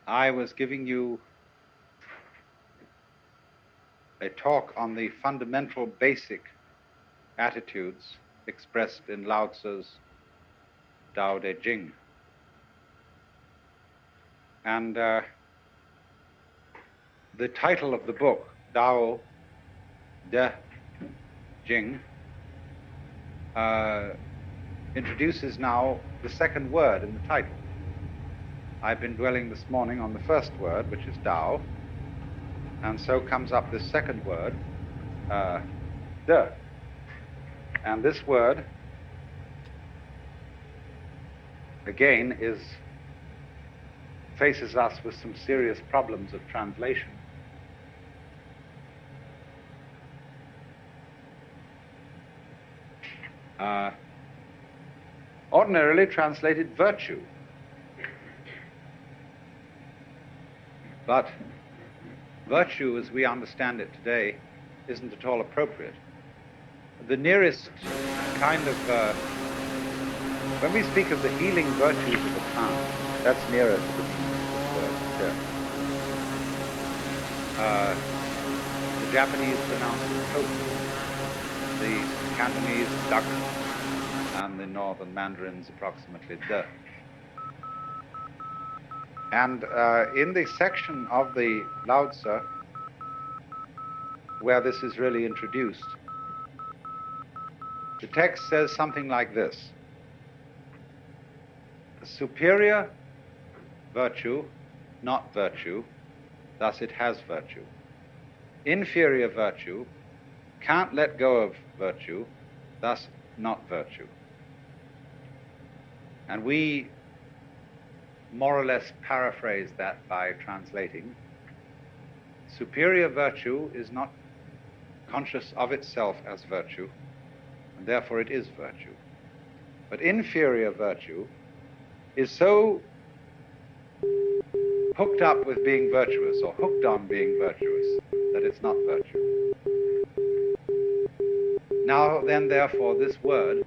I was giving you a talk on the fundamental basic attitudes expressed in Lao Tzu's Tao Te Ching. And the title of the book, Tao Te Ching, introduces now the second word in the title. I've been dwelling this morning on the first word, which is Tao, and so comes up this second word, De. And this word, again, faces us with some serious problems of translation. Ordinarily translated virtue. But virtue, as we understand it today, isn't at all appropriate. The nearest kind of, when we speak of the healing virtues of the plant, that's nearer to the meaning of this word. The Japanese pronounce it tofu, the Cantonese duck, and the northern Mandarins approximately de. And in the section of the Lao Tzu where this is really introduced, the text says something like this: superior virtue, not virtue, thus it has virtue. Inferior virtue can't let go of virtue, thus not virtue. And we more or less paraphrase that by translating, superior virtue is not conscious of itself as virtue, and therefore it is virtue. But inferior virtue is so hooked up with being virtuous, or hooked on being virtuous, that it's not virtue. Now then, therefore, this word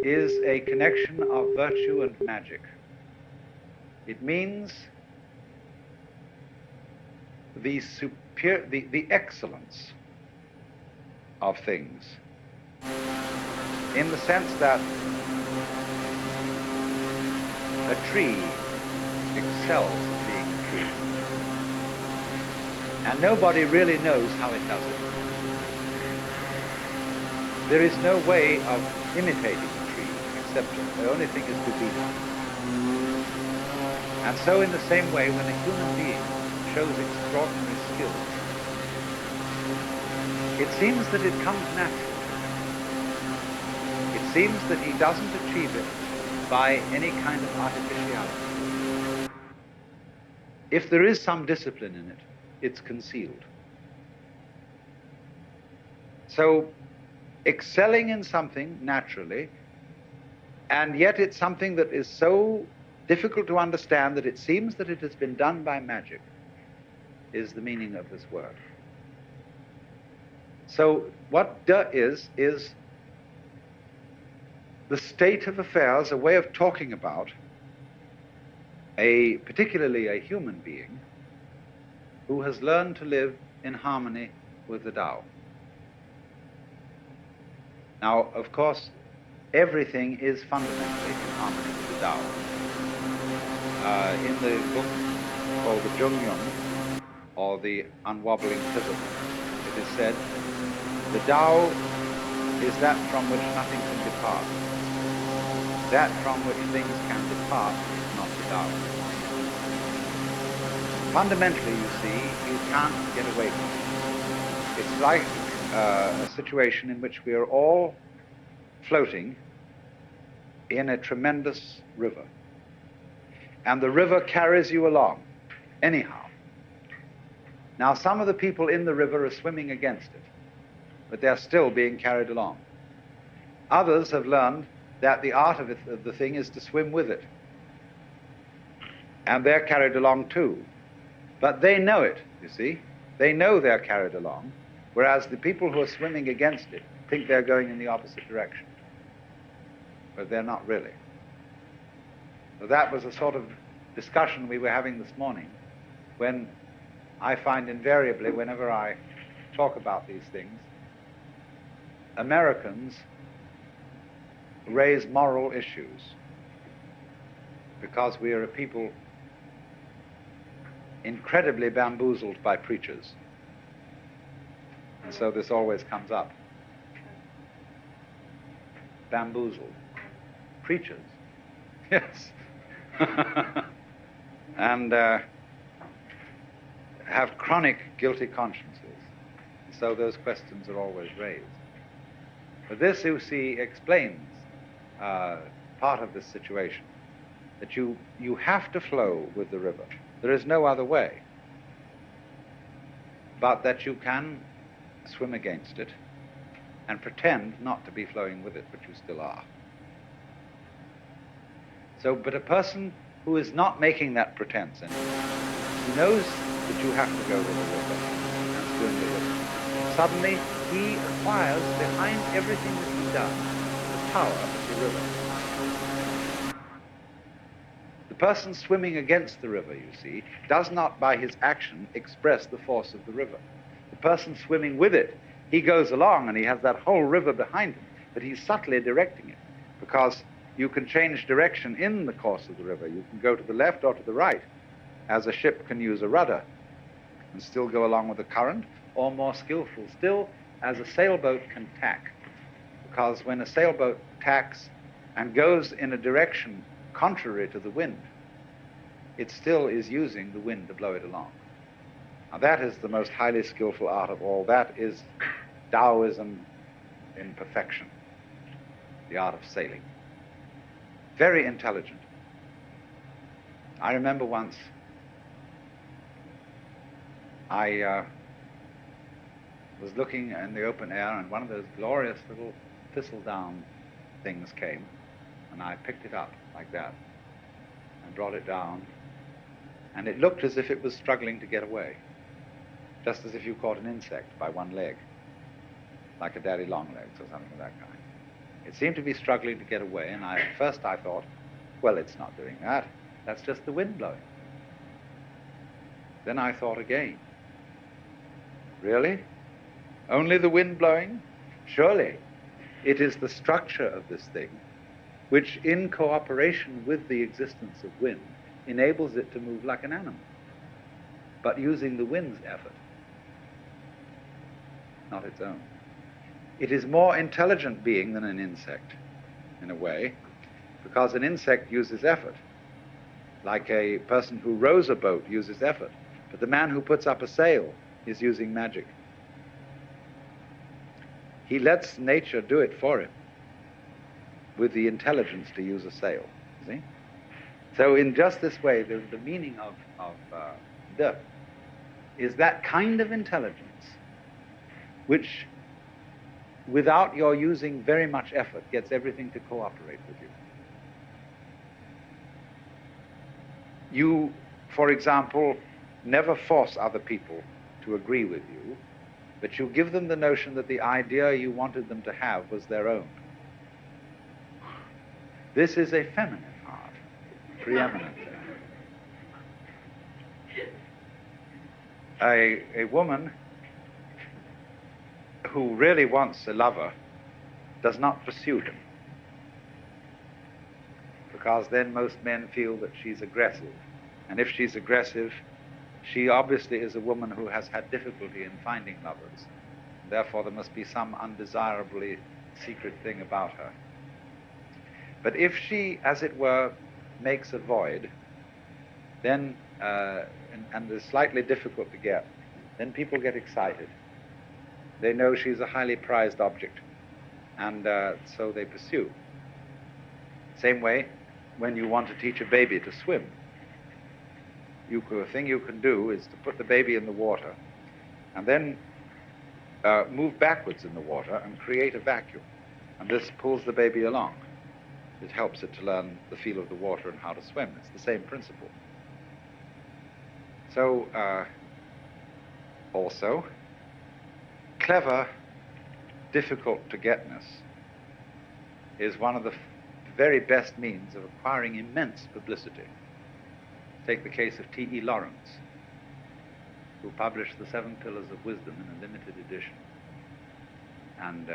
is a connection of virtue and magic. It means the excellence of things, in the sense that a tree excels at being a tree, and nobody really knows how it does it. There is no way of imitating a tree, except the only thing is to be it. And so in the same way, when a human being shows extraordinary skill, it seems that it comes naturally. It seems that he doesn't achieve it by any kind of artificiality. If there is some discipline in it, it's concealed. So, excelling in something naturally, and yet it's something that is so difficult to understand that it seems that it has been done by magic, is the meaning of this word. So what de is the state of affairs, a way of talking about particularly a human being who has learned to live in harmony with the Tao. Now, of course, everything is fundamentally in harmony with the Tao. In the book called the Jungyun, or the Unwobbling Pivot, it is said, the Tao is that from which nothing can depart. That from which things can depart is not the Tao. Fundamentally, you see, you can't get away from it. It's like a situation in which we are all floating in a tremendous river. And the river carries you along, anyhow. Now, some of the people in the river are swimming against it, but they're still being carried along. Others have learned that the art of the thing is to swim with it. And they're carried along too. But they know it, you see. They know they're carried along, whereas the people who are swimming against it think they're going in the opposite direction. But they're not really. So that was a sort of discussion we were having this morning, when I find invariably, whenever I talk about these things, Americans raise moral issues because we are a people incredibly bamboozled by preachers. And so this always comes up. Bamboozled. Preachers. Yes. And have chronic guilty consciences. So those questions are always raised. But this, you see, explains part of this situation, that you have to flow with the river. There is no other way. But that you can swim against it and pretend not to be flowing with it, but you still are. So, but a person who is not making that pretense anymore, who knows that you have to go with the river and swim with it, suddenly he acquires behind everything that he does the power of the river. The person swimming against the river, you see, does not by his action express the force of the river. The person swimming with it, he goes along and he has that whole river behind him, but he's subtly directing it, because you can change direction in the course of the river. You can go to the left or to the right, as a ship can use a rudder and still go along with the current, or more skillful still, as a sailboat can tack. Because when a sailboat tacks and goes in a direction contrary to the wind, it still is using the wind to blow it along. Now that is the most highly skillful art of all. That is Taoism in perfection, the art of sailing. Very intelligent. I remember once I was looking in the open air, and one of those glorious little thistledown things came, and I picked it up like that and brought it down, and it looked as if it was struggling to get away, just as if you caught an insect by one leg, like a daddy long legs or something of that kind. It seemed to be struggling to get away, and at first I thought, well, it's not doing that. That's just the wind blowing. Then I thought again, really? Only the wind blowing? Surely it is the structure of this thing which, in cooperation with the existence of wind, enables it to move like an animal, but using the wind's effort, not its own. It is more intelligent being than an insect, in a way, because an insect uses effort, like a person who rows a boat uses effort, but the man who puts up a sail is using magic. He lets nature do it for him with the intelligence to use a sail, see? So in just this way, the meaning of de is that kind of intelligence which, without your using very much effort, gets everything to cooperate with you. You, for example, never force other people to agree with you, but you give them the notion that the idea you wanted them to have was their own. This is a feminine art, preeminently. A woman who really wants a lover does not pursue him, because then most men feel that she's aggressive. And if she's aggressive, she obviously is a woman who has had difficulty in finding lovers. Therefore, there must be some undesirably secret thing about her. But if she, as it were, makes a void, then, and is slightly difficult to get, then people get excited. They know she's a highly prized object, and so they pursue. Same way, when you want to teach a baby to swim, the thing you can do is to put the baby in the water and then move backwards in the water and create a vacuum. And this pulls the baby along. It helps it to learn the feel of the water and how to swim. It's the same principle. So, also, clever, difficult-to-getness is one of the very best means of acquiring immense publicity. take the case of T.E. Lawrence, who published The 7 Pillars of Wisdom in a limited edition. And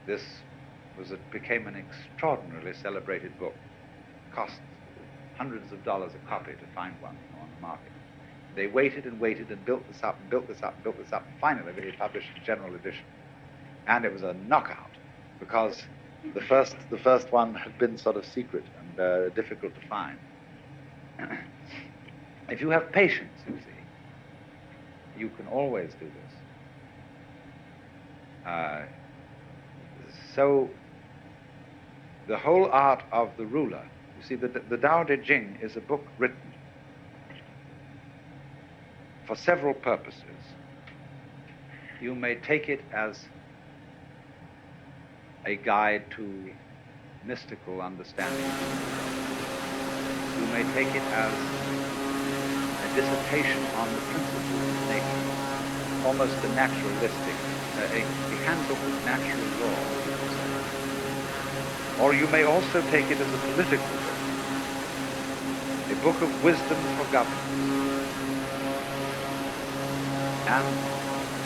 this became an extraordinarily celebrated book. Cost hundreds of dollars a copy to find one on the market. They waited and waited and built this up and built this up and built this up. And finally, they published a general edition. And it was a knockout because the first one had been sort of secret and difficult to find. If you have patience, you see, you can always do this. So the whole art of the ruler, you see, the Tao Te Ching is a book written for several purposes. You may take it as a guide to mystical understanding. You may take it as a dissertation on the principles of nature, almost a naturalistic, a handbook of natural law. Or you may also take it as a political book, a book of wisdom for governance. And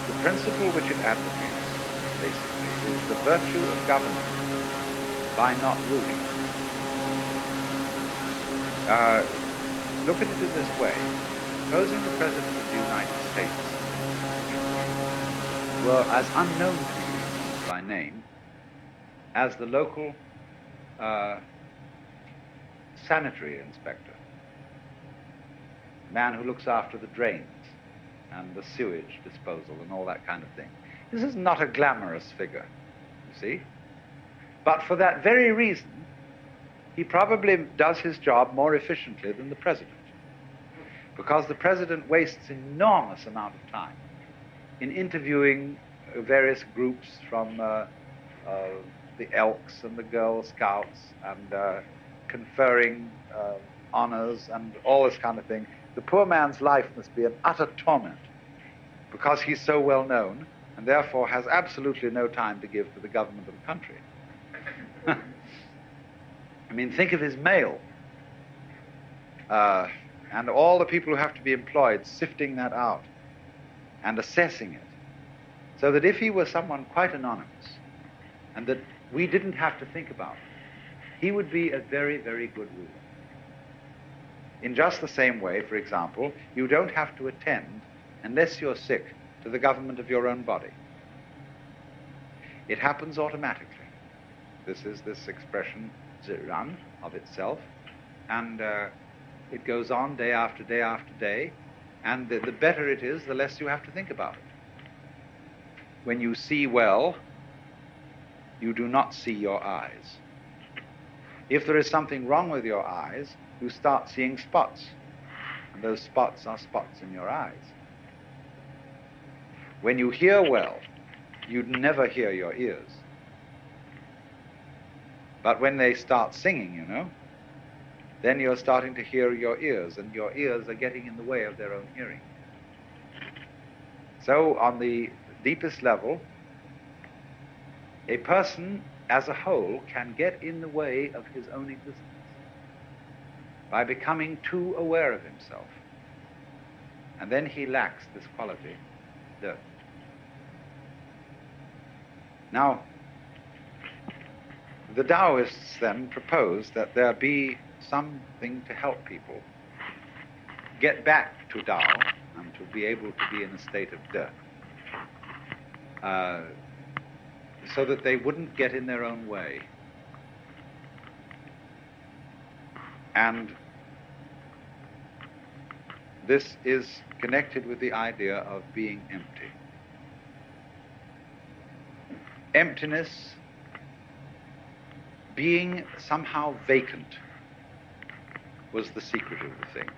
the principle which it advocates, basically, is the virtue of government by not ruling. Look at it in this way. Supposing the President of the United States were as unknown to you by name as the local sanitary inspector, man who looks after the drains and the sewage disposal and all that kind of thing. This is not a glamorous figure, you see. But for that very reason, he probably does his job more efficiently than the President, because the President wastes enormous amount of time in interviewing various groups from the Elks and the Girl Scouts and conferring honors and all this kind of thing. The poor man's life must be an utter torment because he's so well known and therefore has absolutely no time to give to the government of the country. I mean, think of his mail and all the people who have to be employed sifting that out and assessing it, so that if he were someone quite anonymous and that we didn't have to think about it, he would be a very, very good ruler. In just the same way, for example, you don't have to attend, unless you're sick, to the government of your own body. It happens automatically. This is this expression, ziran, of itself, and it goes on day after day after day, and the better it is, the less you have to think about it. When you see well, you do not see your eyes. If there is something wrong with your eyes, you start seeing spots, and those spots are spots in your eyes. When you hear well, you'd never hear your ears. But when they start singing, you know, then you're starting to hear your ears, and your ears are getting in the way of their own hearing. So on the deepest level, a person as a whole can get in the way of his own existence by becoming too aware of himself. And then he lacks this quality, dirt. Now, the Taoists then propose that there be something to help people get back to Tao and to be able to be in a state of dirt, so that they wouldn't get in their own way. And this is connected with the idea of being empty. Emptiness, being somehow vacant, was the secret of the thing.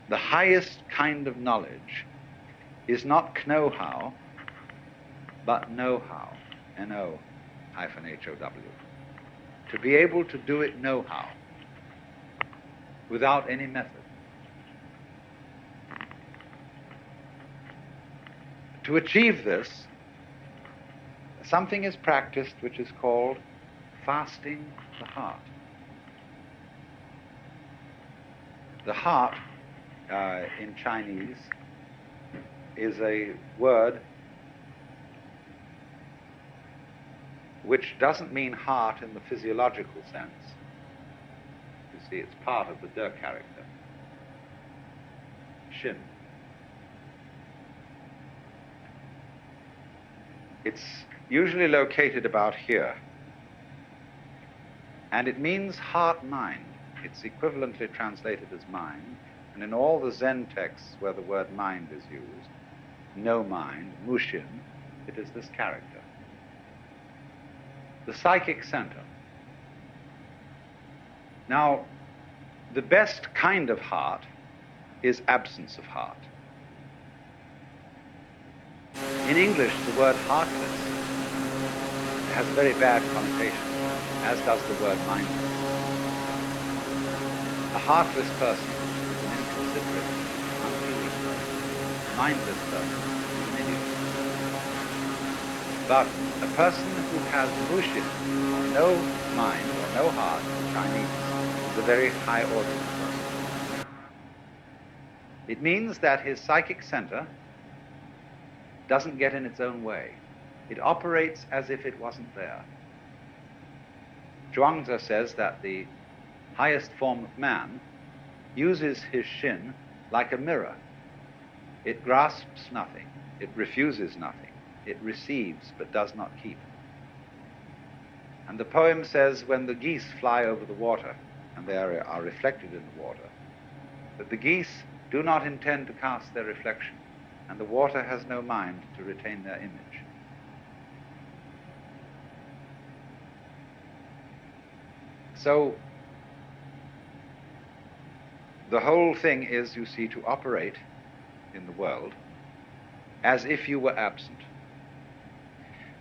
The highest kind of knowledge is not know-how, but know-how, N-O-H-O-W. To be able to do it know-how, without any method. To achieve this, something is practiced which is called fasting the heart. The heart in Chinese is a word which doesn't mean heart in the physiological sense. You see, it's part of the de character. Shin. It's usually located about here. And it means heart-mind. It's equivalently translated as mind. And in all the Zen texts where the word mind is used, no mind, mushin, it is this character. The psychic center. Now, the best kind of heart is absence of heart. In English, the word heartless has a very bad connotation, as does the word mindless. A heartless person is an inconsiderate, unfeeling person. A mindless person is an idiot. But a person who has mushin, or no mind, or no heart, in Chinese, is a very high order person. It means that his psychic center doesn't get in its own way. It operates as if it wasn't there. Zhuangzi says that the highest form of man uses his shin like a mirror. It grasps nothing. It refuses nothing. It receives but does not keep. And the poem says, when the geese fly over the water, and they are reflected in the water, that the geese do not intend to cast their reflection, and the water has no mind to retain their image. So, the whole thing is, you see, to operate in the world as if you were absent.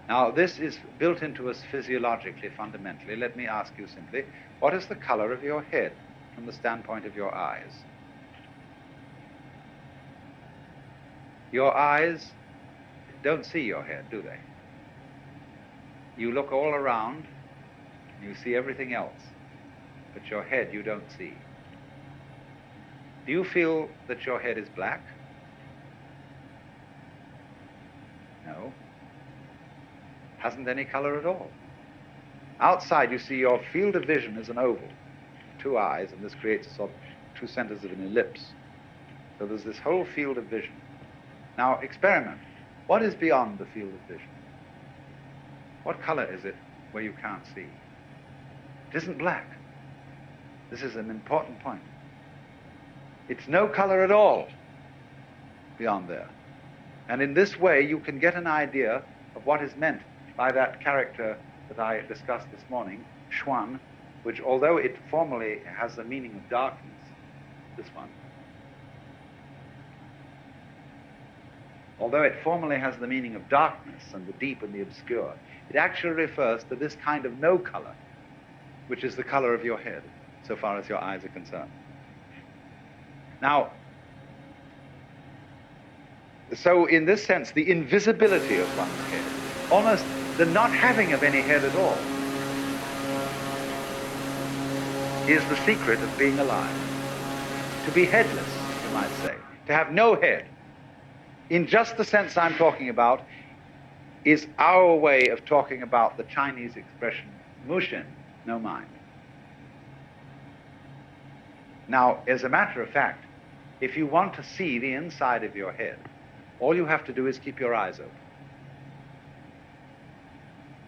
Now, this is built into us physiologically, fundamentally. Let me ask you simply, what is the color of your head from the standpoint of your eyes? Your eyes don't see your head, do they? You look all around, you see everything else, but your head you don't see. Do you feel that your head is black? No. Hasn't any color at all. Outside, you see your field of vision is an oval, two eyes, and this creates a sort of two centers of an ellipse. So there's this whole field of vision. Now, experiment. What is beyond the field of vision? What color is it where you can't see? It isn't black. This is an important point. It's no color at all beyond there. And in this way, you can get an idea of what is meant by that character that I discussed this morning, Xuan, which, although it formally has the meaning of darkness, this one, although it formally has the meaning of darkness and the deep and the obscure, it actually refers to this kind of no color, which is the color of your head, so far as your eyes are concerned. Now, so in this sense, the invisibility of one's head, almost the not having of any head at all, is the secret of being alive. To be headless, you might say, to have no head, in just the sense I'm talking about, is our way of talking about the Chinese expression, mushin, no mind. Now, as a matter of fact, if you want to see the inside of your head, all you have to do is keep your eyes open.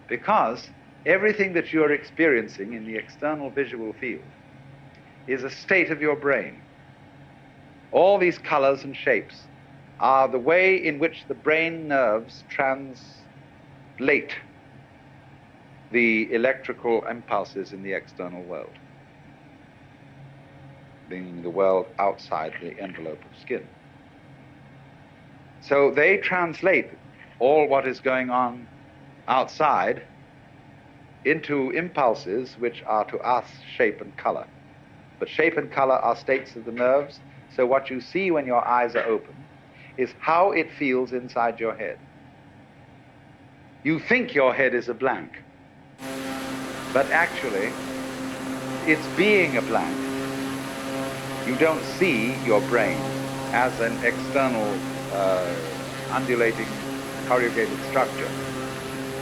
Because everything that you're experiencing in the external visual field is a state of your brain. All these colors and shapes are the way in which the brain nerves translate the electrical impulses in the external world, being the world outside the envelope of skin. So they translate all what is going on outside into impulses which are to us shape and color. But shape and color are states of the nerves, so what you see when your eyes are open is how it feels inside your head. You think your head is a blank, but actually it's being a blank You don't see your brain as an external, undulating, corrugated structure.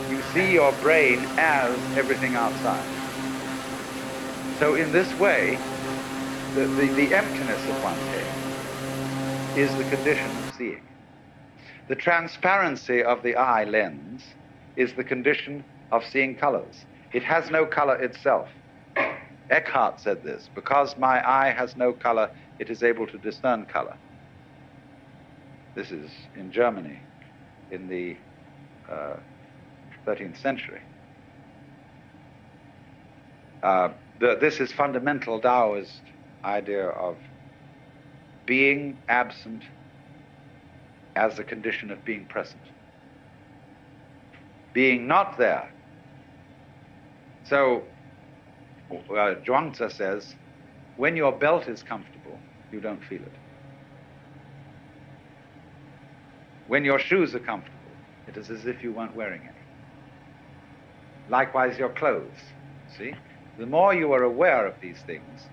You see your brain as everything outside. So in this way, the emptiness of one's head is the condition of seeing. The transparency of the eye lens is the condition of seeing colors. It has no color itself. Eckhart said this: because my eye has no color, it is able to discern color. This is in Germany in the 13th century. This is fundamental Taoist idea of being absent as a condition of being present. Being not there. So, Zhuangzi says, when your belt is comfortable, you don't feel it. When your shoes are comfortable, it is as if you weren't wearing any. Likewise, your clothes, see? The more you are aware of these things,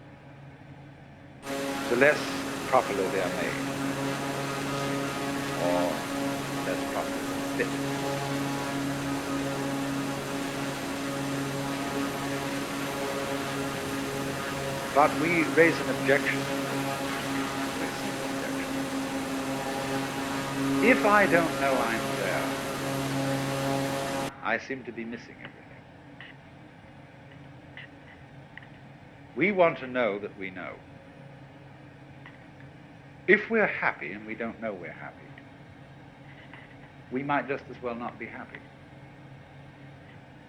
the less properly they are made, or less properly fit. But we raise an objection. If I don't know I'm there, I seem to be missing everything. We want to know that we know. If we're happy and we don't know we're happy, we might just as well not be happy.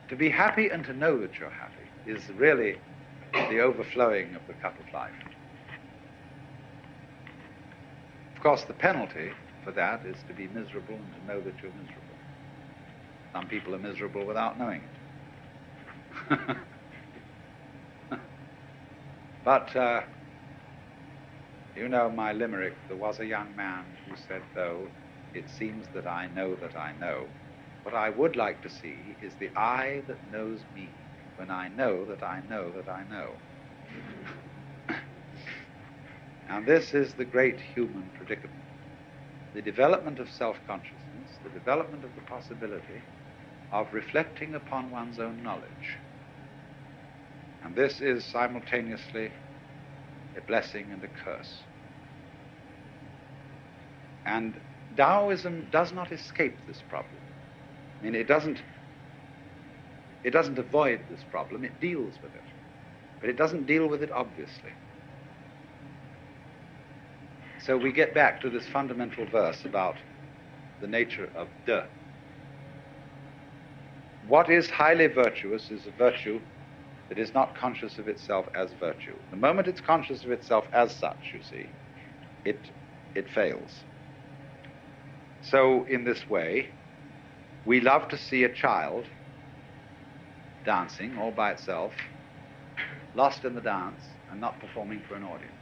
To be happy and to know that you're happy is really the overflowing of the cup of life. Of course, the penalty for that is to be miserable and to know that you're miserable. Some people are miserable without knowing it. But, you know my limerick, there was a young man who said, though it seems that I know, what I would like to see is the eye that knows me when I know that I know that I know. And this is the great human predicament. The development of self-consciousness, the development of the possibility of reflecting upon one's own knowledge. And this is simultaneously a blessing and a curse. And Taoism does not escape this problem. I mean, it doesn't avoid this problem, it deals with it. But it doesn't deal with it obviously. So we get back to this fundamental verse about the nature of de. What is highly virtuous is a virtue that is not conscious of itself as virtue. The moment it's conscious of itself as such, you see, it fails. So in this way, we love to see a child dancing all by itself, lost in the dance and not performing for an audience.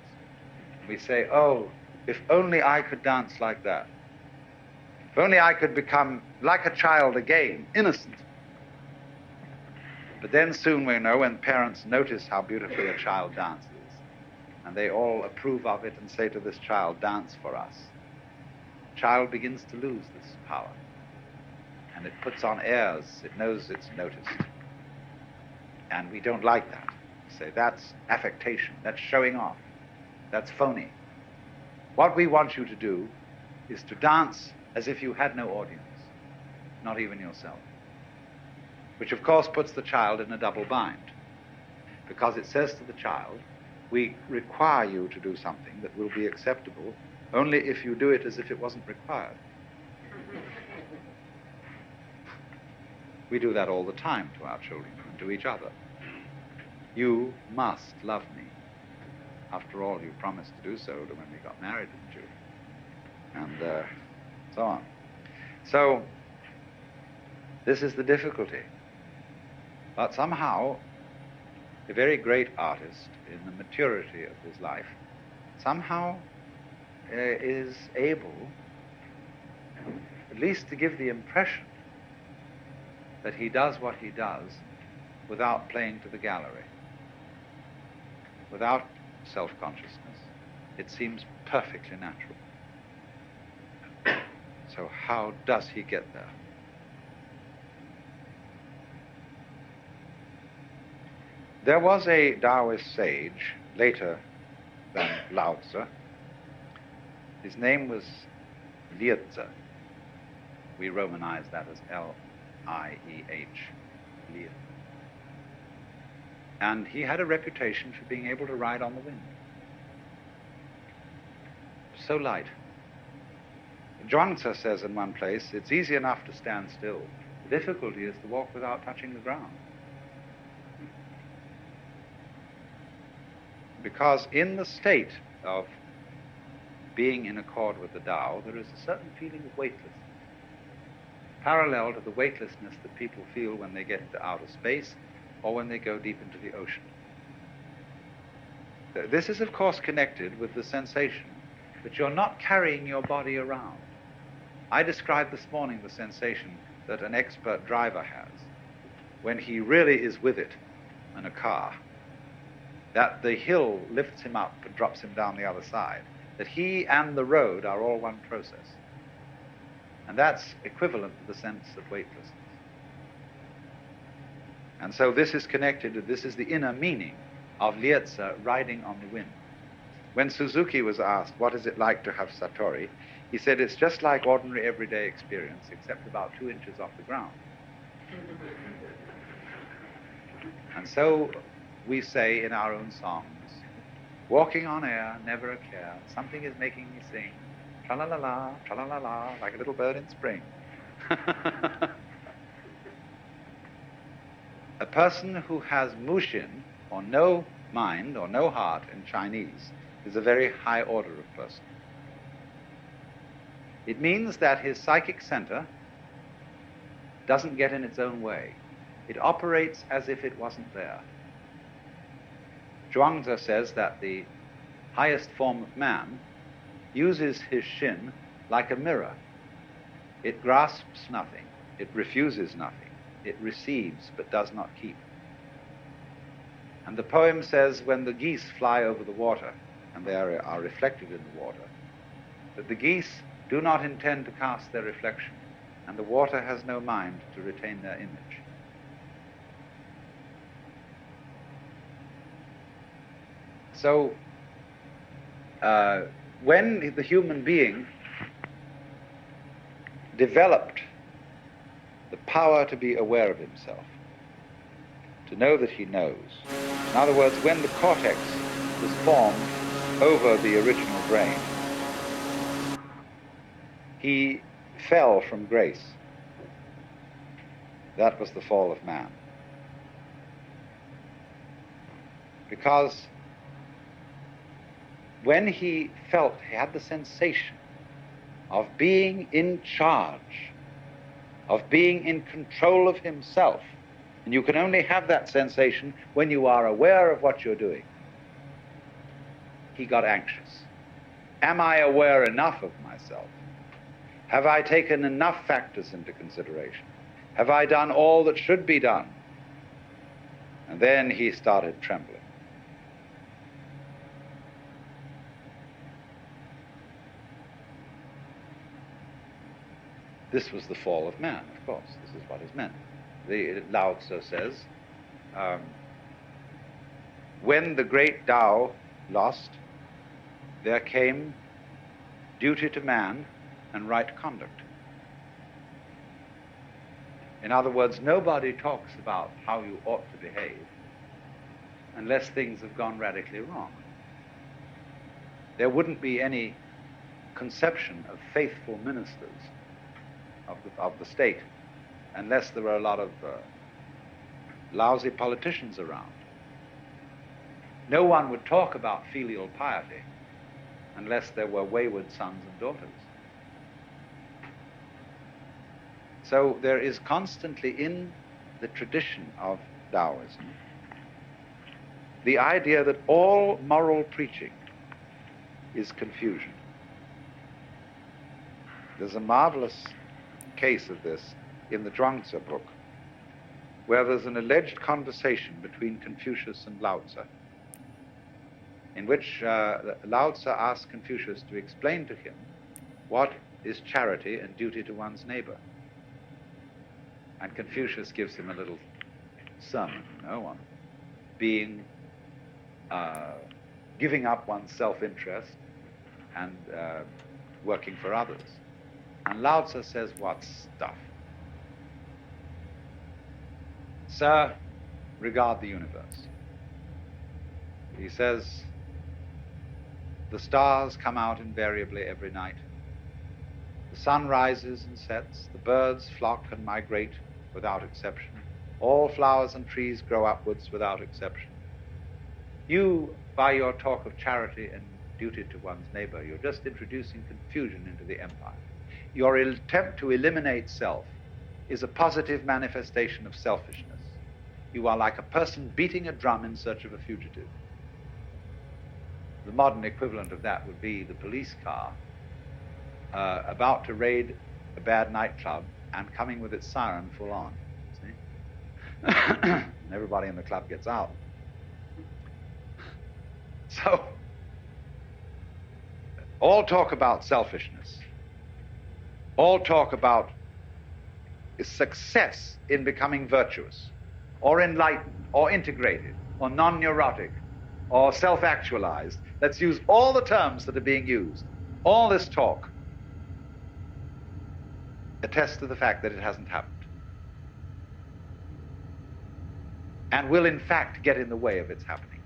We say, oh, if only I could dance like that. If only I could become like a child again, innocent. But then soon we know, when parents notice how beautifully a child dances, and they all approve of it and say to this child, dance for us, the child begins to lose this power. And it puts on airs, it knows it's noticed. And we don't like that. We say, that's affectation, that's showing off, that's phony. What we want you to do is to dance as if you had no audience, not even yourself. Which of course puts the child in a double bind, because it says to the child, we require you to do something that will be acceptable only if you do it as if it wasn't required. We do that all the time to our children and to each other. You must love me. After all, you promised to do so when we got married, didn't you? And so on. So, this is the difficulty. But somehow, a very great artist, in the maturity of his life, somehow is able at least to give the impression that he does what he does without playing to the gallery, without self-consciousness, It seems perfectly natural. So how does he get there? There was a Taoist sage, later than Lao Tzu. His name was Liezi. We romanize that as L-I-E-H, Liezi. And he had a reputation for being able to ride on the wind. So light. Zhuangzi says in one place, it's easy enough to stand still. The difficulty is to walk without touching the ground. Because in the state of being in accord with the Tao, there is a certain feeling of weightlessness, parallel to the weightlessness that people feel when they get into outer space or when they go deep into the ocean. This is, of course, connected with the sensation that you're not carrying your body around. I described this morning the sensation that an expert driver has when he really is with it in a car, that the hill lifts him up and drops him down the other side, that he and the road are all one process. And that's equivalent to the sense of weightlessness. And so this is connected, this is the inner meaning of Liezi riding on the wind. When Suzuki was asked, what is it like to have Satori? He said, it's just like ordinary everyday experience, except about 2 inches off the ground. And so we say in our own songs, walking on air, never a care, something is making me sing, tra-la-la-la, tra-la-la-la, like a little bird in spring. A person who has mushin, or no mind, or no heart in Chinese, is a very high order of person. It means that his psychic center doesn't get in its own way. It operates as if it wasn't there. Zhuangzi says that the highest form of man uses his shin like a mirror. It grasps nothing, it refuses nothing, it receives but does not keep. And the poem says, when the geese fly over the water, and they are reflected in the water, that the geese do not intend to cast their reflection, and the water has no mind to retain their image. So, when the human being developed the power to be aware of himself, to know that he knows, in other words, when the cortex was formed over the original brain, he fell from grace. That was the fall of man. Because when he felt, he had the sensation of being in charge, of being in control of himself, and you can only have that sensation when you are aware of what you're doing, he got anxious. Am I aware enough of myself? Have I taken enough factors into consideration? Have I done all that should be done? And then he started trembling. This was the fall of man, of course. This is what is meant. The Lao Tzu says, when the great Tao lost, there came duty to man and right conduct. In other words, nobody talks about how you ought to behave unless things have gone radically wrong. There wouldn't be any conception of faithful ministers of the state unless there were a lot of lousy politicians around. No one would talk about filial piety unless there were wayward sons and daughters. So there is constantly in the tradition of Taoism the idea that all moral preaching is confusion. There's a marvelous case of this in the Zhuangzi book, where there's an alleged conversation between Confucius and Lao Tzu, in which Lao Tzu asks Confucius to explain to him what is charity and duty to one's neighbor. And Confucius gives him a little sermon, on being, giving up one's self-interest and working for others. And Lao Tzu says, what stuff? Sir, regard the universe. He says, the stars come out invariably every night. The sun rises and sets. The birds flock and migrate without exception. All flowers and trees grow upwards without exception. You, by your talk of charity and duty to one's neighbor, you're just introducing confusion into the empire. Your attempt to eliminate self is a positive manifestation of selfishness. You are like a person beating a drum in search of a fugitive. The modern equivalent of that would be the police car about to raid a bad nightclub and coming with its siren full on. See? And everybody in the club gets out. So, all talk about selfishness, all talk about success in becoming virtuous, or enlightened, or integrated, or non-neurotic, or self-actualized. Let's use all the terms that are being used. All this talk attests to the fact that it hasn't happened, and will in fact get in the way of its happening.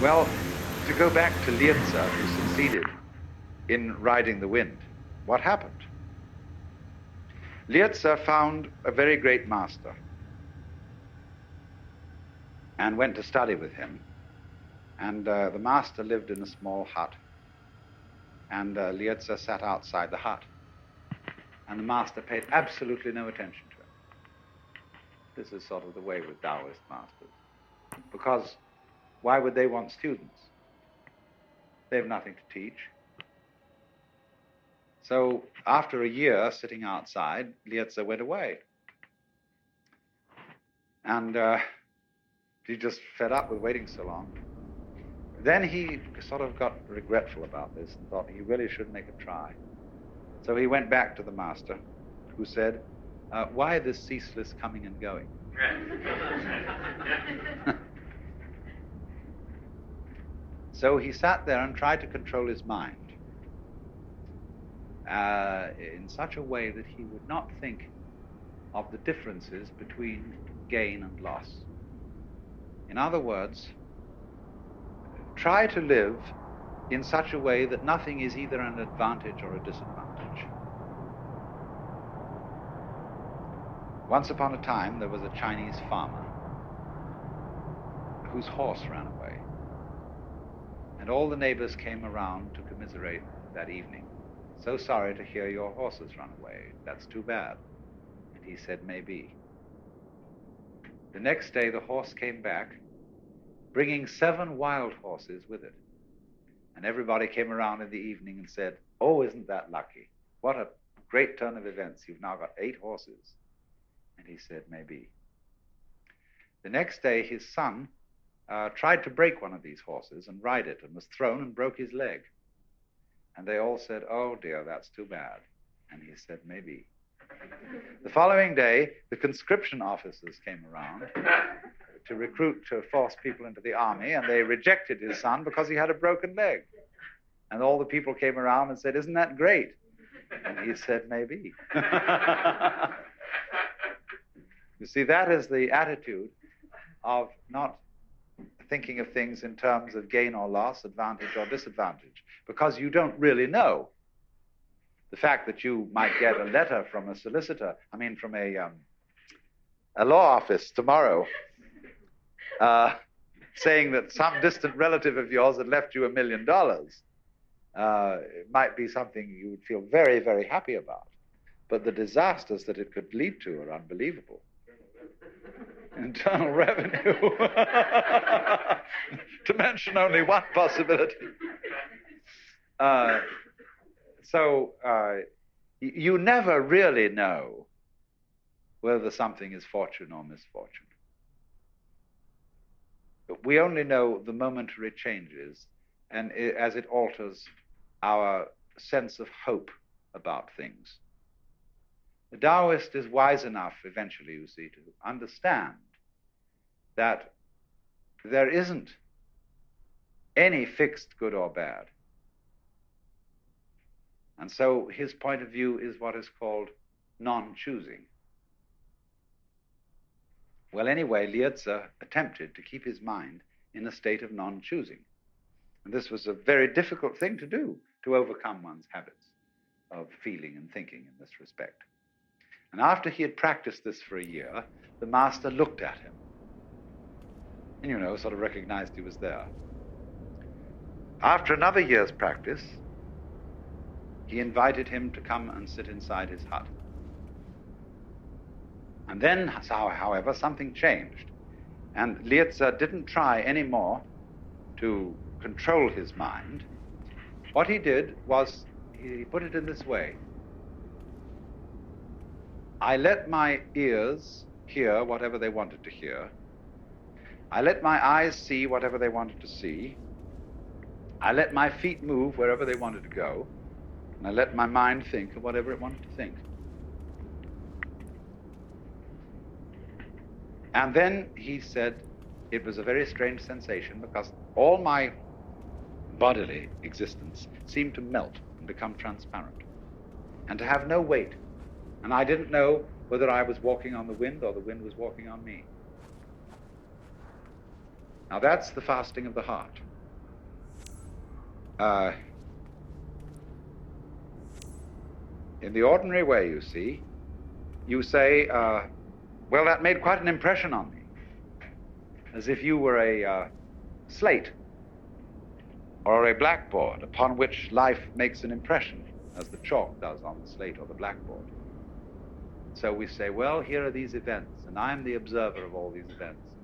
Well, to go back to Lao Tzu, who succeeded in riding the wind, what happened? Lao Tzu found a very great master and went to study with him. And the master lived in a small hut. And Lao Tzu sat outside the hut. And the master paid absolutely no attention to him. This is sort of the way with Taoist masters. Because why would they want students? They have nothing to teach. So after a year sitting outside, Lao Tzu went away. And he just fed up with waiting so long. Then he sort of got regretful about this and thought he really should make a try. So he went back to the master, who said, why this ceaseless coming and going? So he sat there and tried to control his mind in such a way that he would not think of the differences between gain and loss. In other words, try to live in such a way that nothing is either an advantage or a disadvantage. Once upon a time, there was a Chinese farmer whose horse ran away. And all the neighbors came around to commiserate that evening. So sorry to hear your horse has run away. That's too bad. And he said, maybe. The next day, the horse came back, bringing 7 wild horses with it. And everybody came around in the evening and said, oh, isn't that lucky? What a great turn of events. You've now got 8 horses. And he said, maybe. The next day, his son tried to break one of these horses and ride it, and was thrown and broke his leg. And they all said, oh dear, that's too bad. And he said, maybe. The following day, the conscription officers came around to recruit, to force people into the army, and they rejected his son because he had a broken leg. And all the people came around and said, isn't that great? And he said, maybe. You see, that is the attitude of not thinking of things in terms of gain or loss, advantage or disadvantage, because you don't really know. The fact that you might get a letter from a solicitor, from a law office tomorrow, saying that some distant relative of yours had left you $1 million, it might be something you would feel very, very happy about. But the disasters that it could lead to are unbelievable. Internal revenue, to mention only one possibility. So you never really know whether something is fortune or misfortune. We only know the momentary changes and as it alters our sense of hope about things. The Taoist is wise enough eventually, you see, to understand that there isn't any fixed good or bad. And so his point of view is what is called non-choosing. Well, anyway, Lietze attempted to keep his mind in a state of non-choosing. And this was a very difficult thing to do, to overcome one's habits of feeling and thinking in this respect. And after he had practiced this for a year, the master looked at him and, sort of recognized he was there. After another year's practice, he invited him to come and sit inside his hut. And then, however, something changed. And Lietze didn't try anymore to control his mind. What he did was, he put it in this way: I let my ears hear whatever they wanted to hear. I let my eyes see whatever they wanted to see. I let my feet move wherever they wanted to go. And I let my mind think of whatever it wanted to think. And then he said it was a very strange sensation, because all my bodily existence seemed to melt and become transparent and to have no weight. And I didn't know whether I was walking on the wind or the wind was walking on me. Now that's the fasting of the heart. In the ordinary way, you say, well, that made quite an impression on me, as if you were a slate or a blackboard upon which life makes an impression, as the chalk does on the slate or the blackboard. So we say, well, here are these events, and I'm the observer of all these events,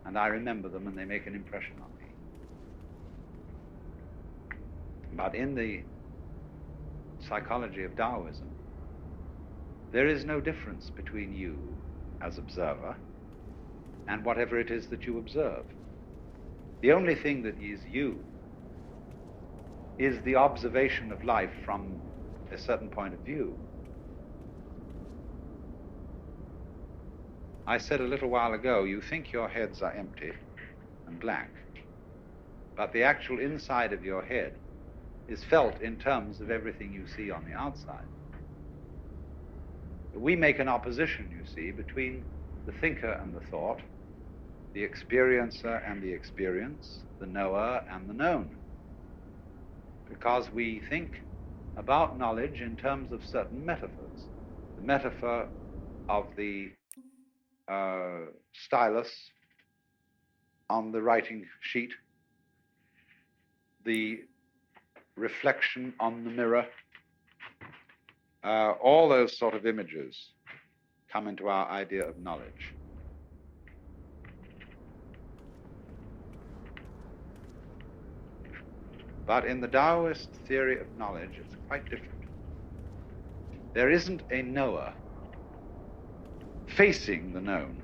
and I remember them, and they make an impression on me. But in the psychology of Taoism, there is no difference between you as observer and whatever it is that you observe. The only thing that is you is the observation of life from a certain point of view. I said a little while ago, you think your heads are empty and blank, but the actual inside of your head is felt in terms of everything you see on the outside. We make an opposition, you see, between the thinker and the thought, the experiencer and the experience, the knower and the known, because we think about knowledge in terms of certain metaphors. The metaphor of the stylus on the writing sheet, the reflection on the mirror, all those sort of images come into our idea of knowledge. But in the Taoist theory of knowledge, it's quite different. There isn't a knower facing the known.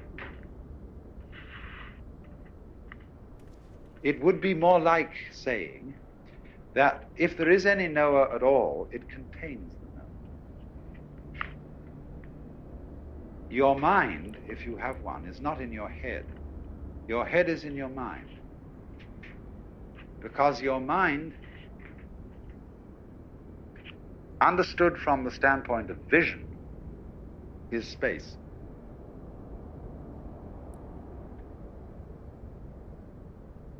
It would be more like saying that if there is any knower at all, it contains the known. Your mind, if you have one, is not in your head. Your head is in your mind. Because your mind, understood from the standpoint of vision, is space.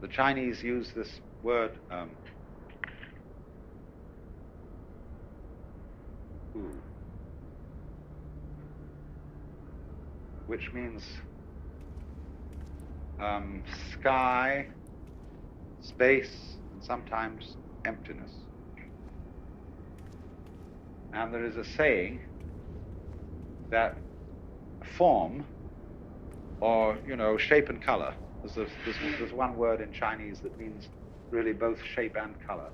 The Chinese use this word, which means sky, space, and sometimes emptiness. And there is a saying that form, or, shape and color, there's one word in Chinese that means really both shape and color.